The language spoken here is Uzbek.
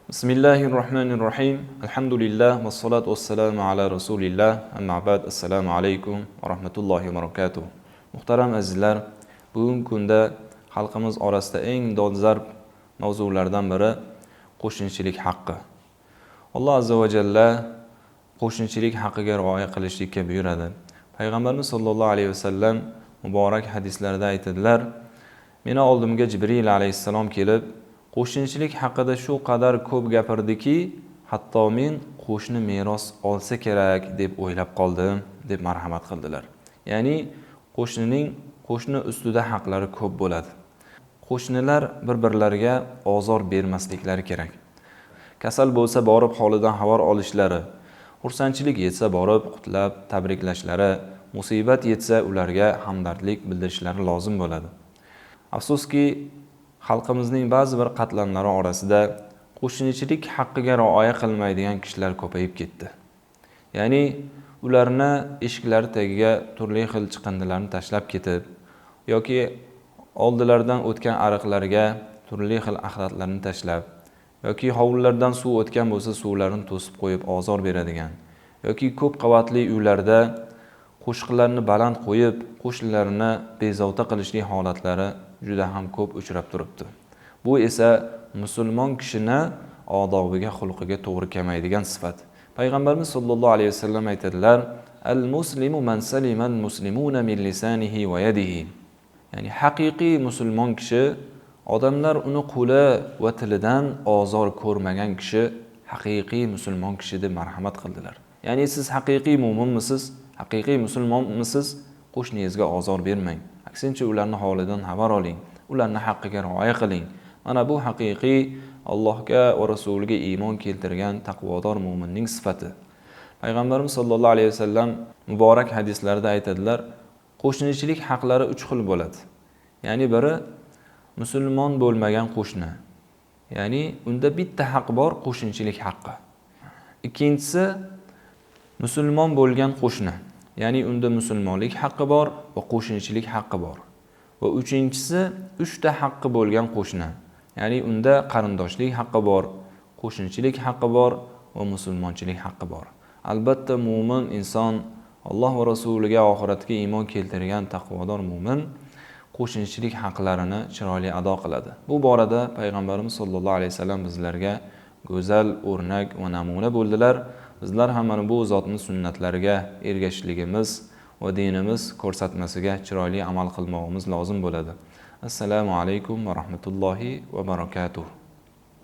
Bismillahirrahmanirrahim. Alhamdulillah va salatu vassalamu ala rasulillah. Amma ba'd. Assalomu alaykum va rahmatullohi va barakatuh. Muhtaram azizlar, bugungi kunda xalqimiz orasida eng dolzarb mavzulardan biri qo'shnichilik haqqi. Alloh azza va jalla qo'shnichilik haqqiga rioya qilishlikka buyuradi. Payg'ambarimiz sollallohu alayhi vasallam muborak hadislarda aytadilar: "Meni oldimga Jibril alayhissalom kelib, qo'shnichilik haqida shu qadar ko'p gapirdiki, hatto men qo'shni meros olsa kerak deb o'ylab qoldim", deb marhamat qildilar. Ya'ni qo'shni ustida haqlari ko'p bo'ladi. Qo'shnilar bir-birlariga ozor bermasliklari kerak. Kasal bo'lsa borib holidan xabar olishlari, xursandchilik yetsa borib qutlab tabriklashlari, musibat yetsa ularga hamdardlik bildirishlari lozim bo'ladi. Afsuski, xalqimizning ba'zi bir qatlamlari orasida qo'shnichilik haqqiga rioya qilmaydigan kishilar ko'payib ketdi. Ya'ni ularni eshiklari tagiga turli xil chiqindilarni tashlab ketib yoki oldilaridan o'tgan ariqlarga turli xil axlatlarni tashlab yoki hovlilardan suv o'tgan bo'lsa suvlarni to'sib qo'yib ozor beradigan yoki ko'p qavatli uylarda qo'shiqlarni baland qo'yib qo'shnilarini bezovta qilishlik holatlari juda ham ko'p uchrab turibdi. Bu esa musulmon kishini odobiga, xulqiga to'g'ri kelmaydigan sifat. Payg'ambarimiz sollallohu alayhi vasallam aytadilar: "Al-muslimu man salima al-muslimuna min lisanihi va yadihi." Ya'ni haqiqiy musulmon kishi, odamlar uni qo'li va tilidan ozor ko'rmagan kishi haqiqiy musulmon kishi deb marhamat qildilar. Ya'ni siz haqiqiy mu'minmisiz, haqiqiy musulmonmisiz, qo'shningizga ozor bermang. Aksincha ularni holidan xabar oling, ularni haqqiga rioya qiling. Mana bu haqiqiy Allohga va rasuliga iymon keltirgan taqvodor mu'minning sifati. Payg'ambarimiz sollallohu alayhi vasallam muborak hadislarda aytadilar: qo'shnichilik haqlari 3 xil bo'ladi. Ya'ni biri musulmon bo'lmagan qo'shni. Ya'ni unda bitta haq bor, qo'shnichilik haqqi. Ikkinchisi musulmon bo'lgan qo'shni. Ya'ni unda musulmonlik haqqi bor va qo'shnichilik haqqi bor. Va uchinchisi 3 ta haqqi bo'lgan qo'shni. Ya'ni unda qarindoshlik haqqi bor, qo'shnichilik haqqi bor va musulmonchilik haqqi bor. Albatta mu'min inson, Alloh va rasuliga, oxiratga iymon keltirgan taqvodor mu'min qo'shnichilik haqlarini chiroyli ado qiladi. Bu borada payg'ambarimiz sollallohu alayhi vasallam bizlarga go'zal o'rnak va namuna bo'ldilar. Bizlar ham mana bu zotning sunnatlariga ergashishligimiz va dinimiz ko'rsatmasiga chiroyli amal qilmoqimiz lozim bo'ladi. Assalomu alaykum va rahmatullohi va barakatuh.